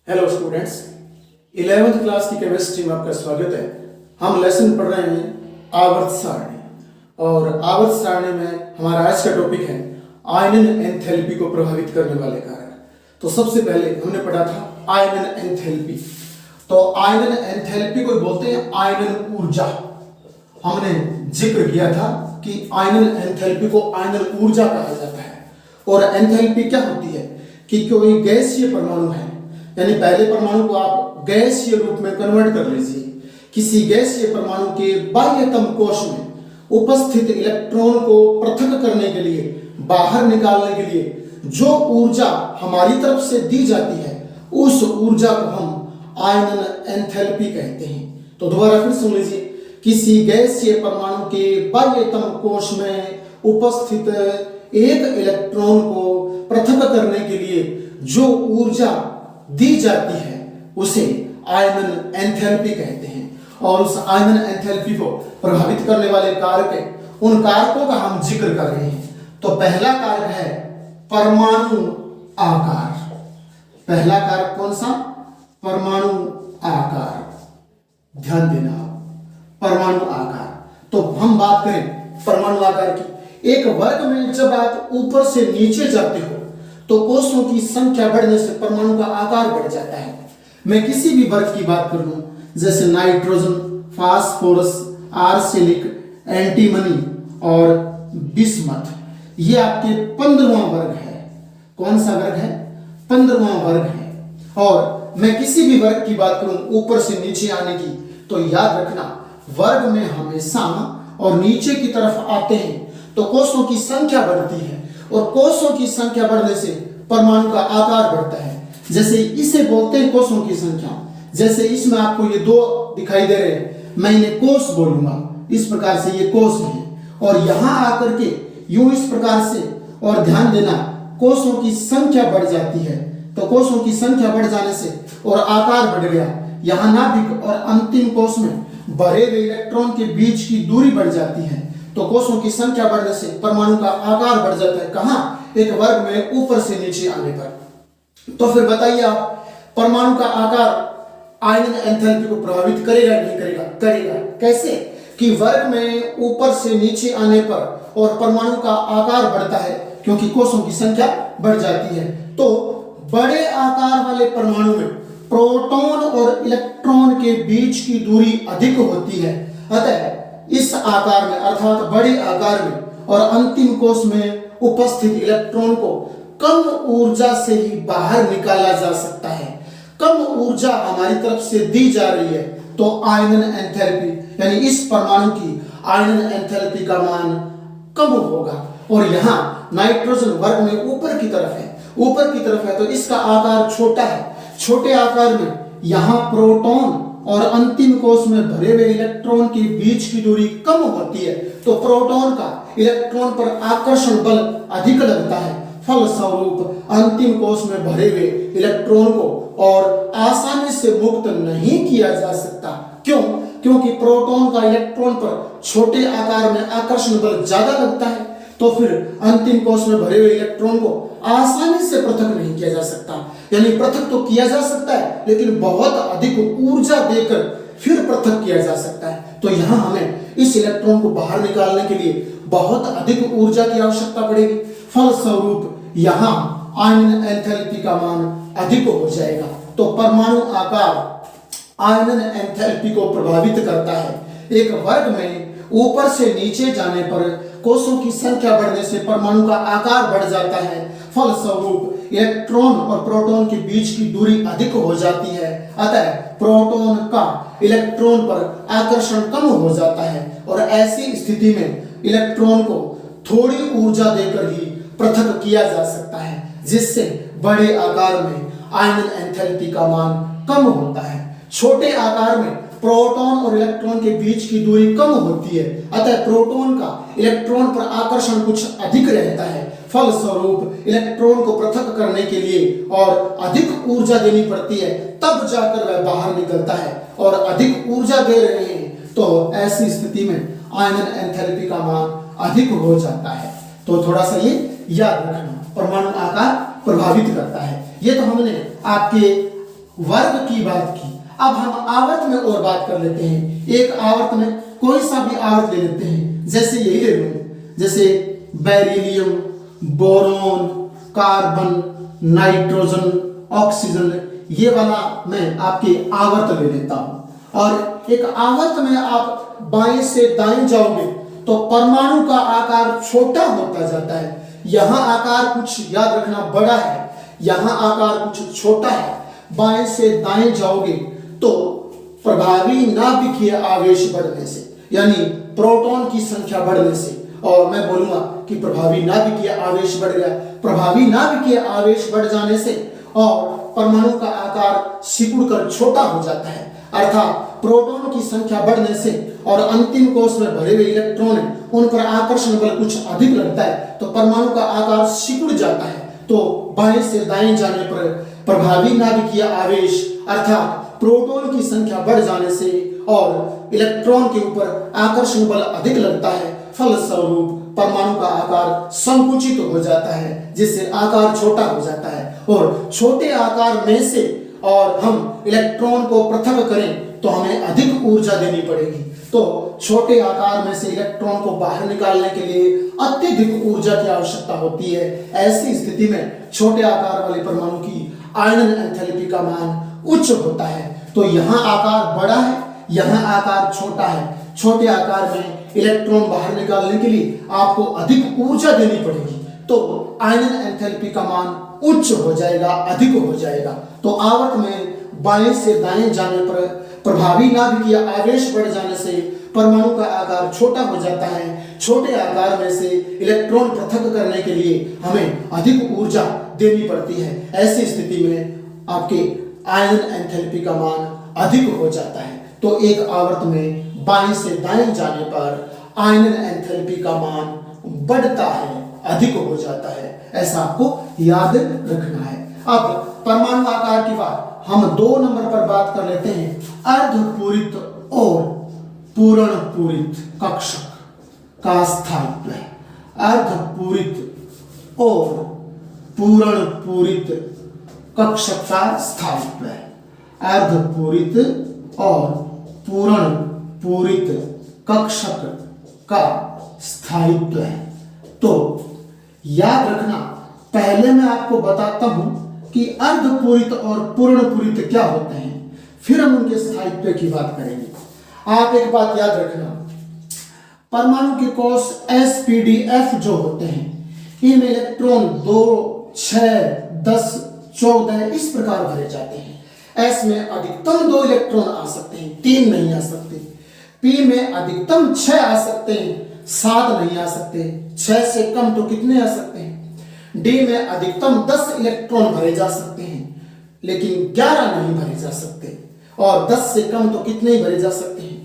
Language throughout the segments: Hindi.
हेलो स्टूडेंट्स, 11th क्लास की केमिस्ट्री में आपका स्वागत है। हम लेसन पढ़ रहे हैं आवर्त सारणी, और आवर्त सारणी में हमारा आज का टॉपिक है आयनन एंथैल्पी को प्रभावित करने वाले कारक। तो सबसे पहले हमने पढ़ा था आयनन एंथैल्पी। तो आयनन एंथैल्पी को बोलते हैं आयनन ऊर्जा। हमने जिक्र किया था कि आयनन एंथैल्पी को आयनन ऊर्जा कहा जाता है। और एंथैल्पी क्या होती है कि कोई गैसीय परमाणु है, यानी पहले परमाणु को आप गैसीय रूप में कन्वर्ट कर लीजिए। किसी गैसीय परमाणु के बाह्यतम कोश में उपस्थित इलेक्ट्रॉन को पृथक करने के लिए, बाहर निकालने के लिए जो ऊर्जा हमारी तरफ से दी जाती है, उस ऊर्जा को हम आयनन एंथैल्पी कहते हैं। तो दोबारा फिर सुन लीजिए। किसी गैसीय परमाणु के बाह्यतम कोश में उपस्थित एक इलेक्ट्रॉन को पृथक करने के लिए जो ऊर्जा दी जाती है उसे आयनन एंथैल्पी कहते हैं। और उस आयनन एंथैल्पी को प्रभावित करने वाले कारक है, उन कारकों का हम जिक्र कर रहे हैं। तो पहला कारक है परमाणु आकार। पहला कारक कौन सा? परमाणु आकार। ध्यान देना, परमाणु आकार। तो हम बात करें परमाणु आकार की। एक वर्ग में जब आप ऊपर से नीचे जाते हो तो कोषों की संख्या बढ़ने से परमाणु का आकार बढ़ जाता है। मैं किसी भी वर्ग की बात कर लूं, जैसे नाइट्रोजन, फास्फोरस, आर्सेनिक, एंटीमनी और बिस्मथ, ये आपके 15वां वर्ग है। कौन सा वर्ग है? 15वां वर्ग है। और मैं किसी भी वर्ग की बात करूं ऊपर से नीचे आने की, तो याद रखना वर्ग में हमेशा और नीचे की तरफ आते हैं तो कोषों की संख्या बढ़ती है, और कोषों की संख्या बढ़ने से परमाणु का आकार बढ़ता है। जैसे इसे बोलते हैं कोषों की संख्या। जैसे इसमें आपको ये दो दिखाई दे रहे हैं, मैं इन्हें कोष बोलूंगा। इस प्रकार से ये कोष है, और यहां आकर के यूं इस प्रकार से, और ध्यान देना कोषों की संख्या बढ़ जाती है। तो कोषों की संख्या बढ़ जाने से और आकार बढ़ गया। यहां नाभिक और अंतिम कोष में भरे हुए इलेक्ट्रॉन के बीच की दूरी बढ़ जाती है। तो कोषों की संख्या बढ़ने से परमाणु का आकार बढ़ जाता है। कहां? एक वर्ग में ऊपर से नीचे आने पर। तो फिर बताइए आप, परमाणु का आकार आयनन एंथैल्पी को प्रभावित करेगा या नहीं करेगा? करेगा। कैसे? कि वर्ग में ऊपर से नीचे आने पर और परमाणु का आकार बढ़ता है क्योंकि कोषों की संख्या बढ़ जाती है। तो बड़े आकार वाले परमाणु में प्रोटॉन और इलेक्ट्रॉन के बीच की दूरी अधिक होती है। अतः इस आकार में, अर्थात बड़े आकार में और अंतिम कोष में उपस्थित इलेक्ट्रॉन को कम ऊर्जा से ही बाहर निकाला जा सकता है। कम ऊर्जा हमारी तरफ से दी जा रही है तो आयनन एंथैल्पी, यानी इस परमाणु की आयनन एंथैल्पी का मान कम होगा। और यहाँ नाइट्रोजन वर्ग में ऊपर की तरफ है, ऊपर की तरफ है तो इसका आकार छोटा है। छोटे आकार में यहाँ प्रोटॉन और अंतिम कोष में भरे हुए इलेक्ट्रॉन के बीच की दूरी कम होती है, तो प्रोटॉन का इलेक्ट्रॉन पर आकर्षण बल अधिक लगता है। फलस्वरूप अंतिम कोष में भरे हुए इलेक्ट्रॉन को और आसानी से मुक्त नहीं किया जा सकता। क्यों? क्योंकि प्रोटॉन का इलेक्ट्रॉन पर छोटे आकार में आकर्षण बल ज्यादा लगता है, तो फिर अंतिम कोष में भरे हुए इलेक्ट्रॉन को आसानी से पृथक नहीं किया जा सकता। यानी पृथक तो किया जा सकता है, लेकिन बहुत अधिक ऊर्जा देकर फिर पृथक किया जा सकता है। तो यहाँ हमें इस इलेक्ट्रॉन को बाहर निकालने के लिए बहुत अधिक ऊर्जा की आवश्यकता पड़ेगी। फलस्वरूप यहाँ आयनन एंथैल्पी का मान अधिक हो जाएगा। तो परमाणु आकार आयनन एंथैल्पी को प्रभावित करता है। एक वर्ग में ऊपर से नीचे जाने पर कोषों की संख्या बढ़ने से परमाणु का आकार बढ़ जाता है। फलस्वरूप इलेक्ट्रॉन और प्रोटॉन के बीच की दूरी अधिक हो जाती है। अतः प्रोटॉन का इलेक्ट्रॉन पर आकर्षण कम हो जाता है, और ऐसी स्थिति में इलेक्ट्रॉन को थोड़ी ऊर्जा देकर ही पृथक किया जा सकता है, जिससे बड़े आकार में आयनन एंथैल्पी का मान कम होता है। छोटे आकार में प्रोटॉन और इलेक्ट्रॉन के बीच की दूरी कम होती है, अतः प्रोटॉन का इलेक्ट्रॉन पर आकर्षण कुछ अधिक रहता है। फलस्वरूप इलेक्ट्रॉन को पृथक करने के लिए और अधिक ऊर्जा देनी पड़ती है, तब जाकर वह बाहर निकलता है। और अधिक ऊर्जा दे रहे हैं तो ऐसी स्थिति में आयनन एंथैल्पी का मान अधिक हो जाता है। तो थोड़ा सा ये याद रखना, परमाणु आकार प्रभावित करता है। ये तो हमने आपके वर्ग की बात की। अब हम आवर्त में और बात कर लेते हैं। एक आवर्त में कोई सा भी आवर्त ले लेते हैं, जैसे यही ले लूं, जैसे beryllium, boron, carbon, nitrogen, oxygen, ये वाला मैं आपके आवर्त ले लेता हूं। और एक आवर्त में आप बाएं से दाएं जाओगे तो परमाणु का आकार छोटा होता जाता है। यहां आकार कुछ याद रखना बड़ा है, यहां आकार कुछ छोटा है। बाएं से दाएं जाओगे तो प्रभावी नाभिकीय आवेश बढ़ने से, यानी प्रोटॉन की संख्या बढ़ने से, और मैं बोलूंगा कि प्रभावी नाभिकीय आवेश बढ़ गया। प्रभावी नाभिकीय आवेश बढ़ जाने से और परमाणु का आकार सिकुड़कर छोटा हो जाता है, अर्थात प्रोटॉन की संख्या बढ़ने से और अंतिम कोश में भरे हुए इलेक्ट्रॉन हैं उन पर आकर्षण बल कुछ अधिक लगता है, तो परमाणु का आकार सिकुड़ जाता है। तो बाएं से दाएं जाने पर प्रभावी नाभिकीय आवेश अर्थात प्रोटॉन की संख्या बढ़ जाने से और इलेक्ट्रॉन के ऊपर आकर्षण बल अधिक लगता है, फलस्वरूप परमाणु का आकार संकुचित हो जाता है, जिससे आकार छोटा हो जाता है। और छोटे आकार में से और हम इलेक्ट्रॉन को पृथक करें तो हमें अधिक ऊर्जा देनी पड़ेगी। तो छोटे आकार में से इलेक्ट्रॉन को बाहर निकालने के लिए अत्यधिक ऊर्जा की आवश्यकता होती है। ऐसी स्थिति में छोटे आकार वाले परमाणु की आयनन एंथैल्पी का मान उच्च होता है। तो यहाँ आकार बड़ा है, यहाँ आकार छोटा है। छोटे आकार में इलेक्ट्रॉन बाहर निकालने के लिए आपको अधिक ऊर्जा देनी पड़ेगी, तो आयनन एंथैल्पी का मान उच्च हो जाएगा, अधिक हो जाएगा। तो आवर्त में बाएं से दाएं जाने पर प्रभावी नाभिकीय आवेश बढ़ जाने से परमाणु का आकार छोटा हो जाता है। छोटे आकार में से इलेक्ट्रॉन पृथक करने के लिए हमें अधिक ऊर्जा देनी पड़ती है। ऐसी स्थिति में आपके आयनन एंथैल्पी का मान अधिक हो जाता है। तो एक आवर्त में बाएं से दाएं जाने पर आयनन एंथैल्पी का मान बढ़ता है, अधिक हो जाता है। ऐसा आपको याद रखना है। अब परमाणु आकार की बात हम 2 नंबर पर बात कर लेते हैं, अर्धपूरित और पूर्ण पूरित कक्षक का स्थायित्व है। अर्धपूरित और पूर्ण पूरित कक्षक का स्थायित्व है। अर्धपूरित और पूर्ण पूरित कक्षक का स्थायित्व है। तो याद रखना, पहले मैं आपको बताता हूं कि अर्धपूरित और पूर्ण पूरित क्या होते हैं, फिर हम उनके स्थायित्व की बात करेंगे। आप एक बात याद रखना, परमाणु के कोश sp,d,f जो होते हैं, इनमें इलेक्ट्रॉन 2, 6, 10, 14 इस प्रकार भरे जाते हैं। s में अधिकतम 2 इलेक्ट्रॉन आ सकते हैं, 3 नहीं आ सकते। p में अधिकतम 6 आ सकते हैं, 7 नहीं आ सकते। 6 से कम तो कितने आ सकते हैं? d में अधिकतम 10 इलेक्ट्रॉन भरे जा सकते हैं, लेकिन 11 नहीं भरे जा सकते। और 10 से कम तो कितने ही भरे जा सकते हैं?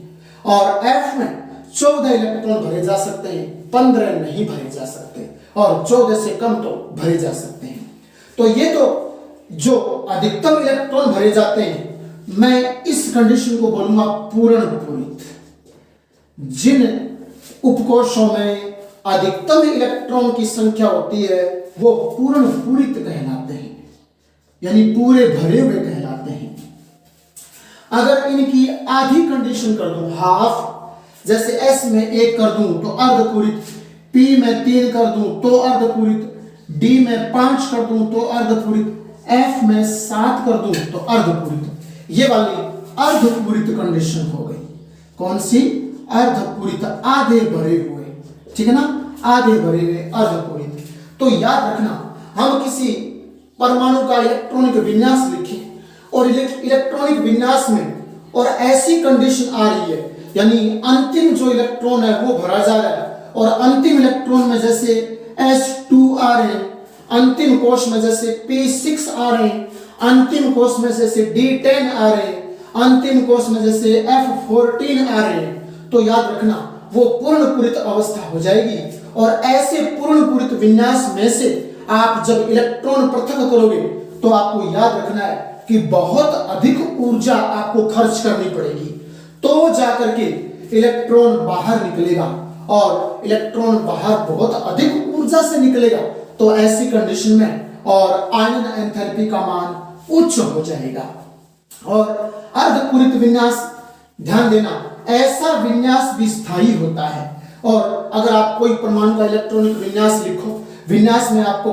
और f में 14 इलेक्ट्रॉन भरे जा सकते हैं, 15 नहीं भरे जा सकते। और 14 से कम तो भरे जा सकते हैं। तो ये तो जो अधिकतम इलेक्ट्रॉन भरे जाते हैं, मैं इस कंडीशन को बोलूंगा पूर्ण पूरित। जिन उपकोशों में अधिकतम इलेक्ट्रॉन की संख्या होती है वो पूर्ण पूरित कहलाते हैं, यानी पूरे भरे हुए कहलाते हैं। अगर इनकी आधी कंडीशन कर दूं, हाफ, जैसे s में 1 कर दूं तो अर्धपूरित, p में 3 कर दूं तो अर्धपूरित, d में 5 कर दूं तो अर्धपूरित, f में 7 कर दूं तो अर्धपूरित। ये वाली अर्धपूरित कंडीशन हो गई। कौन सी? अर्धपूरित, आधे भरे हुए, ठीक है ना, आधे भरे हुए अर्धपूरित। तो याद रखना, हम किसी परमाणु का इलेक्ट्रॉनिक विन्यास लिखें और इलेक्ट्रॉनिक विन्यास में और ऐसी कंडीशन आ रही है, यानी अंतिम जो इलेक्ट्रॉन है वो भरा जा रहा है और अंतिम इलेक्ट्रॉन में जैसे s2 आ रहे हैं, अंतिम कोश में जैसे p6 आ रहे हैं, अंतिम कोश में जैसे d10 आ रहे हैं, अंतिम कोश में जैसे f14 आ रहे हैं, तो याद रखना वो पूर्ण पूरित अवस्था हो जाएगी। और ऐसे पूर्ण पूरित विन्यास में से आप जब इलेक्ट्रॉन पृथक करोगे तो आपको याद रखना है कि बहुत अधिक ऊर्जा आपको खर्च करनी पड़ेगी, तो जाकर के इलेक्ट्रॉन बाहर निकलेगा। और इलेक्ट्रॉन बाहर बहुत अधिक ऊर्जा से निकलेगा, तो ऐसी कंडीशन में और आयनन एंथैल्पी का मान उच्च हो जाएगा। और अर्धपूरित विन्यास, ध्यान देना, ऐसा विन्यास भी स्थायी होता है। और अगर आप कोई परमाणु का इलेक्ट्रॉनिक विन्यास लिखो, विन्यास में आपको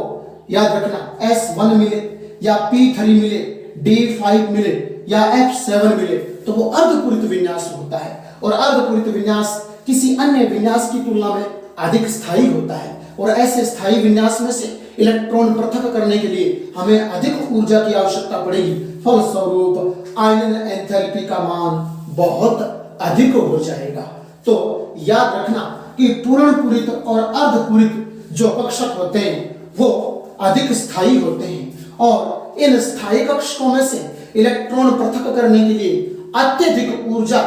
याद रखना S1 मिले या P3 मिले, D5 मिले या F7 मिले तो वो अर्धपूरित विन्यास होता है। और अर्धपूरित विन्यास किसी अन्य विन्यास की तुलना में अधिक स्थायी होता है। और ऐसे स्थायी विन्यास में से इलेक्ट्रॉन पृथक करने के लिए हमें अधिक ऊर्जा की आवश्यकता पड़ेगी। फलस्वरूप आयनन एंथैल्पी का मान बहुत अधिक हो जाएगा। तो याद रखना कि पूर्ण पूरित और अर्धपूरित जो कक्षक होते हैं वो अधिक स्थायी होते हैं और इन स्थायी कक्षकों में से इलेक्ट्रॉन पृथक करने के लिए अत्यधिक ऊर्जा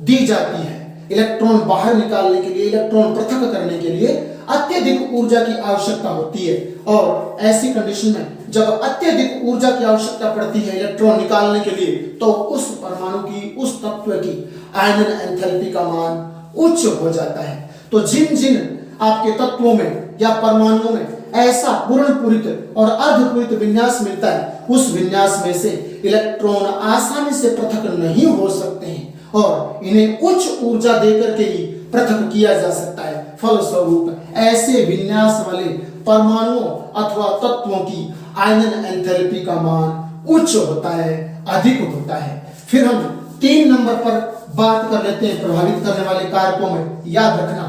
दी जाती है। इलेक्ट्रॉन बाहर निकालने के लिए, इलेक्ट्रॉन पृथक करने के लिए अत्यधिक ऊर्जा की आवश्यकता होती है। और ऐसी कंडीशन में जब अत्यधिक ऊर्जा की आवश्यकता पड़ती है इलेक्ट्रॉन निकालने के लिए तो उस परमाणु की, उस तत्व की आयनन एंथैल्पी का मान उच्च हो जाता है। तो जिन जिन आपके तत्वों में या परमाणुओं में ऐसा पूर्ण पूरित और अर्धपूरित विन्यास मिलता है उस विन्यास में से इलेक्ट्रॉन आसानी से पृथक नहीं हो सकते हैं और इन्हें उच्च ऊर्जा देकर के ही पृथक किया जा सकता है। फलस्वरूप ऐसे विन्यास वाले परमाणुओं अथवा तत्वों की आयनन एंथैल्पी का मान उच्च होता है, अधिक होता है। फिर हम 3 नंबर पर बात कर लेते हैं प्रभावित करने वाले कारकों में। याद रखना,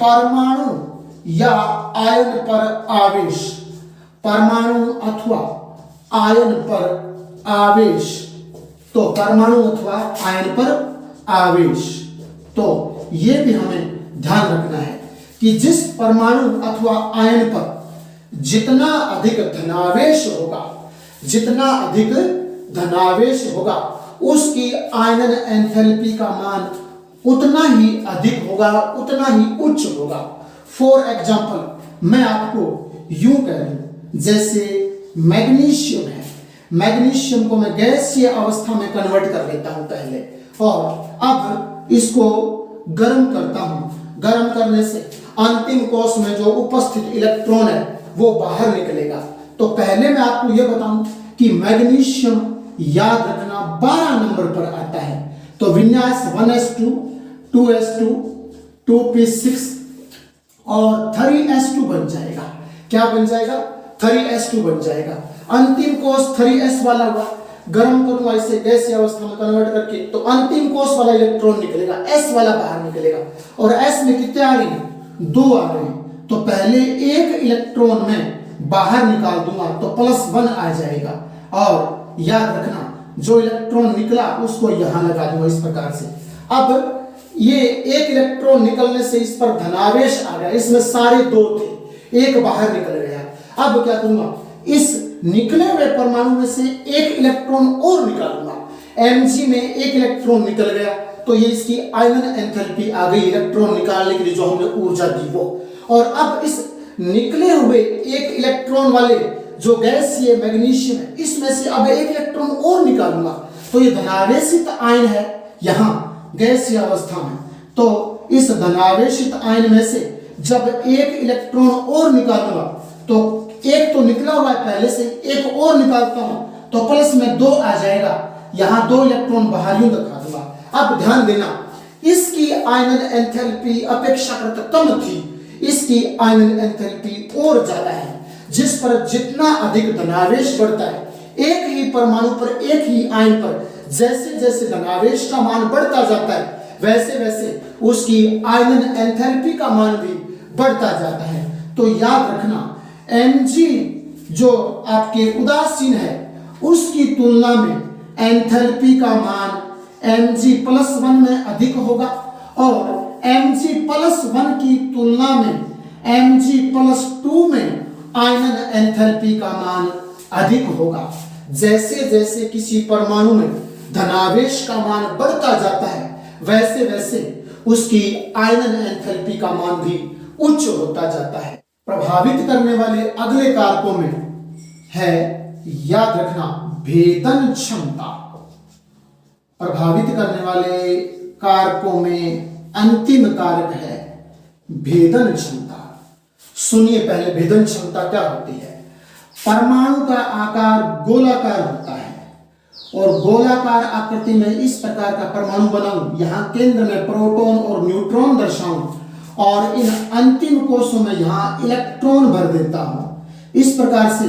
परमाणु या आयन पर आवेश, परमाणु अथवा आयन पर आवेश, तो परमाणु अथवा आयन पर आवेश, तो ये भी हमें ध्यान रखना है कि जिस परमाणु अथवा आयन पर जितना अधिक धनावेश होगा, जितना अधिक धनावेश होगा उसकी आयनन एंथैल्पी का मान उतना ही अधिक होगा, उतना ही उच्च होगा। फॉर एग्जाम्पल मैं आपको यूं कह दूं, जैसे मैग्नीशियम है, मैग्नीशियम को मैं गैसीय अवस्था में कन्वर्ट कर लेता हूं पहले और अब इसको गर्म करता हूं। गर्म करने से अंतिम कोश में जो उपस्थित इलेक्ट्रॉन है वो बाहर निकलेगा। तो पहले मैं आपको यह बताऊं कि मैग्नीशियम याद रखना 12 नंबर पर आता है। तो विन्यास 1s2, 2s2, 2p6 और 3s2 बन जाएगा। क्या बन जाएगा? 3s2 बन जाएगा। अंतिम कोश 3s वाला हुआ, गर्म करूंगा इसे गैसीय अवस्था में कन्वर्ट करके तो अंतिम कोश वाला इलेक्ट्रॉन निकलेगा, s वाला बाहर निकलेगा। और s में कितने आ रहे हैं? 2 आ रहे हैं। तो पहले एक इलेक्ट्रॉन में बाहर निकाल दूंगा तो +1 आ जाएगा और याद रखना जो इलेक्ट्रॉन निकला उसको यहां लगा दूंगा इस प्रकार से। अब ये एक इलेक्ट्रॉन निकलने से इस पर धनावेश आ गया, इसमें सारे 2 थे, एक बाहर निकल गया। अब क्या करूंगा, इस निकले हुए परमाणु में से एक इलेक्ट्रॉन और निकालूंगा। Mg में एक इलेक्ट्रॉन निकल गया तो ये इसकी आयनन एंथैल्पी आ गई इलेक्ट्रॉन निकालने के लिए जो हमने ऊर्जा दी वो। और अब इस निकले हुए एक इलेक्ट्रॉन वाले जो गैसीय मैग्नीशियम है इसमें से अब एक इलेक्ट्रॉन और निकालूंगा तो ये धनावेशित आयन है यहां गैसीय अवस्था में। तो इस धनावेशित आयन में से जब एक इलेक्ट्रॉन और निकालूंगा तो एक तो निकला हुआ है पहले से, एक और निकालता हूं तो प्लस में 2 आ जाएगा, यहां 2 इलेक्ट्रॉन बाहर यूं दिखा दूंगा। अब ध्यान देना, इसकी आयनन एंथैल्पी अपेक्षाकृत कम थी, इसकी आयनन एंथैल्पी और ज्यादा है। जिस पर जितना अधिक धनावेश बढ़ता है, एक ही परमाणु पर, एक ही आयन पर जैसे जैसे धनावेश का मान बढ़ता जाता है वैसे वैसे उसकी आयनन एंथैल्पी का मान भी बढ़ता जाता है। तो याद रखना Mg जो आपके उदासीन है उसकी तुलना में एंथैल्पी का मान Mg+1 में अधिक होगा और Mg+1 की तुलना में Mg+2 में आयनन एंथैल्पी का मान अधिक होगा। जैसे जैसे किसी परमाणु में धनावेश का मान बढ़ता जाता है वैसे वैसे उसकी आयनन एंथैल्पी का मान भी उच्च होता जाता है। प्रभावित करने वाले अगले कारकों में है, याद रखना, भेदन क्षमता। प्रभावित करने वाले कारकों में अंतिम कारक है भेदन क्षमता। सुनिए पहले भेदन क्षमता क्या होती है। परमाणु का आकार गोलाकार होता है और गोलाकार आकृति में इस प्रकार का परमाणु बनाऊं, यहाँ केंद्र में प्रोटॉन और न्यूट्रॉन दर्शाऊं और इन अंतिम कोशों में यहाँ इलेक्ट्रॉन भर देता हूं। इस प्रकार से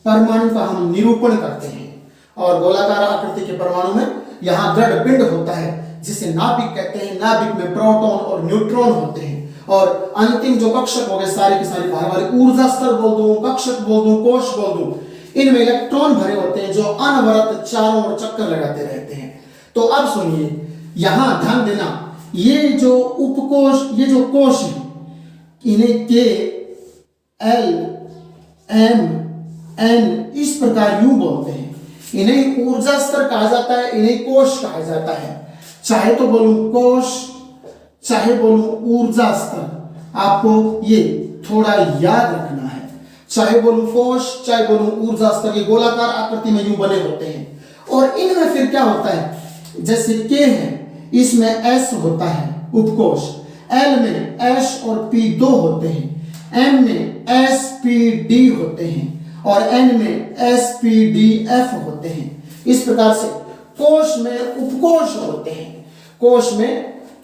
परमाणु का हम निरूपण करते हैं। और गोलाकार आकृति के परमाणु में यहाँ दृढ़ पिंड होता है जिसे नाभिक कहते हैं। नाभिक में प्रोटॉन और न्यूट्रॉन होते हैं और अंतिम जो कक्षक हो गए सारे के सारे भाग वाले, ऊर्जा स्तर बोल दूं, कक्षक बोल दूं, कोश बोल दूं, इनमें इलेक्ट्रॉन भरे होते हैं जो अनवरत चारों ओर चक्कर लगाते रहते हैं। तो अब सुनिए, यहां ध्यान देना, ये जो उपकोश, ये जो कोश है, इन्हें के एल एम एन इस प्रकार यूं बोलते हैं। इन्हें ऊर्जा स्तर कहा जाता है, इन्हें कोश कहा जाता है। चाहे तो बोलूं कोश, चाहे बोलूं ऊर्जा स्तर, आपको ये थोड़ा याद रखना है। चाहे बोलूं कोश, चाहे बोलूं ऊर्जा स्तर, ये गोलाकार आकृति में यूं बने होते हैं। और इनमें फिर क्या होता है, जैसे के है, इसमें एस होता है उपकोश, एल में एस और पी दो होते हैं, एम में एस पी डी होते हैं और एन में एस पी डी एफ होते हैं। इस प्रकार से कोश में उपकोश होते हैं, कोश में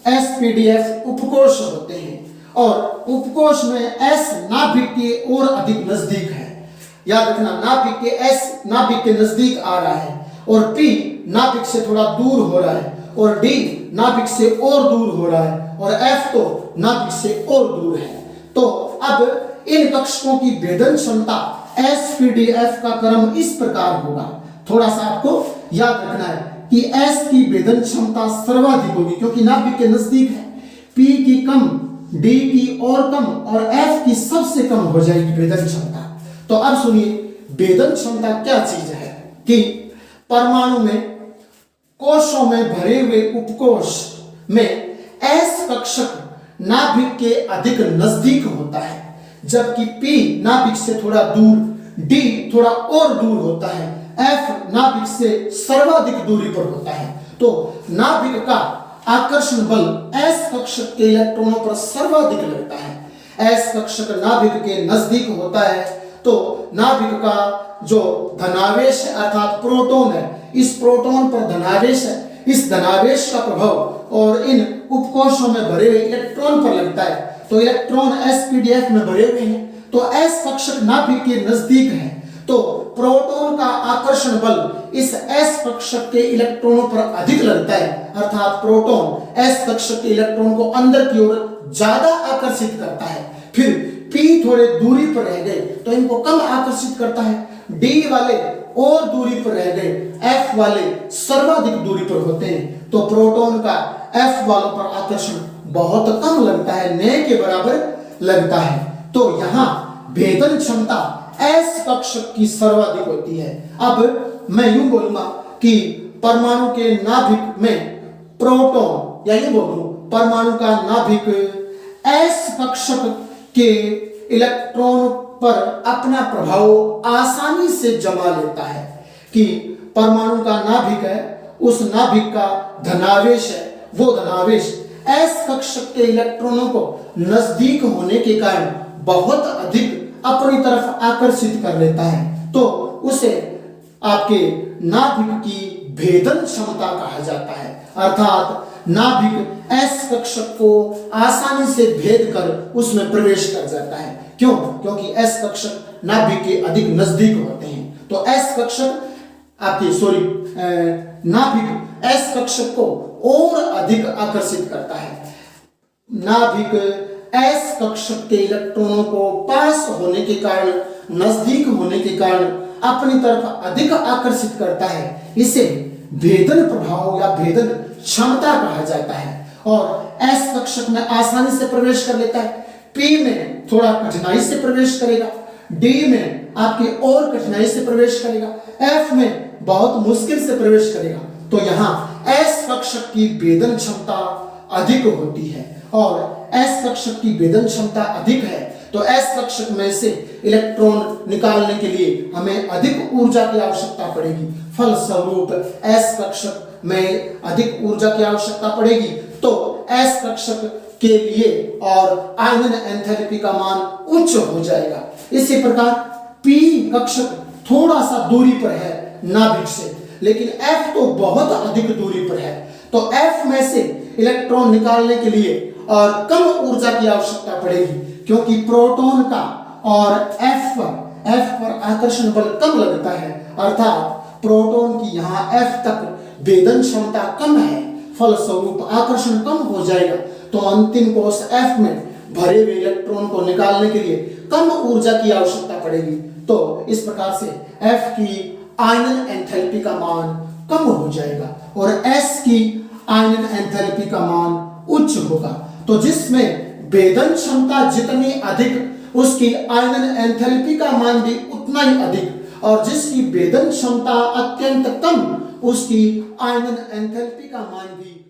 एस पी डी एफ उपकोश होते हैं और उपकोश में एस नाभिक के और अधिक नजदीक है। याद रखना, नाभिक के एस नाभिक के नजदीक आ रहा है और पी नाभिक से थोड़ा दूर हो रहा है और डी नाभिक से और दूर हो रहा है और एफ तो नाभिक से और दूर है। तो अब इन कक्षकों की भेदन क्षमता एसपीडीएफ का क्रम इस प्रकार होगा। थोड़ा सा आपको याद रखना है कि एस की भेदन क्षमता सर्वाधिक होगी क्योंकि नाभिक के नजदीक है, पी की कम, डी की और कम और एफ की सबसे कम हो जाएगी भेदन क्षमता। तो अब सुनिए, भेदन क्षमता क्या चीज है कि परमाणु में कोशों में भरे हुए उपकोश में एस कक्षक नाभिक के अधिक नजदीक होता है जबकि पी नाभिक से थोड़ा दूर, डी थोड़ा और दूर होता है, एफ नाभिक से सर्वाधिक दूरी पर होता है। तो नाभिक का आकर्षण बल एस कक्षक के इलेक्ट्रॉनों पर सर्वाधिक लगता है। एस कक्षक नाभिक के नजदीक होता है तो नाभिक का जो धनावेश है अर्थात प्रोटॉन है, इस प्रोटॉन पर धनावेश है, इस धनावेश का प्रभाव और इन उपकोशों में भरे हुए इलेक्ट्रॉन पर लगता है। तो इलेक्ट्रॉन एसपीडीएफ में भरे हुए हैं तो एस कक्षक नाभिक के नजदीक है तो प्रोटॉन का आकर्षण बल इस एस कक्षक के इलेक्ट्रॉनों पर अधिक लगता है अर्थात प्रोटॉन एस कक्षक के इलेक्ट्रॉन को अंदर की ओर ज्यादा आकर्षित करता है। फिर पी थोड़े दूरी पर रह गए तो इनको कम आकर्षित करता है, डी वाले और दूरी पर रह गए, एफ वाले सर्वाधिक दूरी पर होते हैं तो प्रोटॉन का एफ वालों पर आकर्षण बहुत कम लगता है, न के बराबर लगता है। तो यहाँ भेदन क्षमता एस कक्षक की सर्वाधिक होती है। अब मैं यूं बोलूंगा कि परमाणु के नाभिक में प्रोटॉन या यूं बोलूं परमाणु का नाभिक एस कक्षक के इलेक्ट्रॉन पर अपना प्रभाव आसानी से जमा लेता है कि परमाणु का नाभिक है, उस नाभिक का धनावेश है, वो धनावेश एस कक्षक के इलेक्ट्रॉनों को नजदीक होने के कारण बहुत अधिक अपनी तरफ आकर्षित कर लेता है तो उसे आपके नाभिक की भेदन क्षमता कहा जाता है। अर्थात नाभिक एस कक्षक को आसानी से भेद कर उसमें प्रवेश कर जाता है। क्यों? क्योंकि एस कक्षक नाभिक के अधिक नजदीक होते हैं तो एस कक्षक नाभिक एस कक्षक को और अधिक आकर्षित करता है। नाभिक एस कक्षक के इलेक्ट्रॉनों को पास होने के कारण, नजदीक होने के कारण अपनी तरफ अधिक आकर्षित करता है। इसे भेदन प्रभाव या भेदन क्षमता कहा जाता है और एस कक्षक में आसानी से प्रवेश कर लेता है, पी में थोड़ा कठिनाई से प्रवेश करेगा, डी में आपके और कठिनाई से प्रवेश करेगा, एफ में बहुत मुश्किल से प्रवेश करेगा। तो यहाँ एस कक्षक की भेदन क्षमता अधिक होती है और एस कक्षक की भेदन क्षमता अधिक है तो एस कक्षक में से इलेक्ट्रॉन निकालने के लिए हमें अधिक ऊर्जा की आवश्यकता पड़ेगी। फलस्वरूप एस कक्षक में अधिक ऊर्जा की आवश्यकता पड़ेगी तो एस कक्षक के लिए और आयनन एंथैल्पी का मान उच्च हो जाएगा। इसी प्रकार पी कक्षक थोड़ा सा दूरी पर है नाभिक से लेकिन F तो बहुत अधिक दूरी पर है। तो F में से इलेक्ट्रॉन निकालने के लिए और कम ऊर्जा की आवश्यकता पड़ेगी, क्योंकि प्रोटॉन का और F पर आकर्षण बल कम लगता है, अर्थात प्रोटॉन की यहाँ F तक भेदन क्षमता कम है, फलस्वरूप आकर्षण कम हो जाएगा। तो अंतिम कोश F में भरे हुए इलेक्ट्रॉन को निकालने के लिए कम ऊर्जा की आवश्यकता पड़ेगी। तो इस प्रकार से F की आयनन एंथैल्पी का मान कम हो जाएगा और S की आयनन एंथैल्पी का मान उच्च होगा। तो जिसमें भेदन क्षमता जितनी अधिक उसकी आयनन एंथैल्पी का मान भी उतना ही अधिक, और जिसकी भेदन क्षमता अत्यंत कम उसकी आयनन एंथैल्पी का मान भी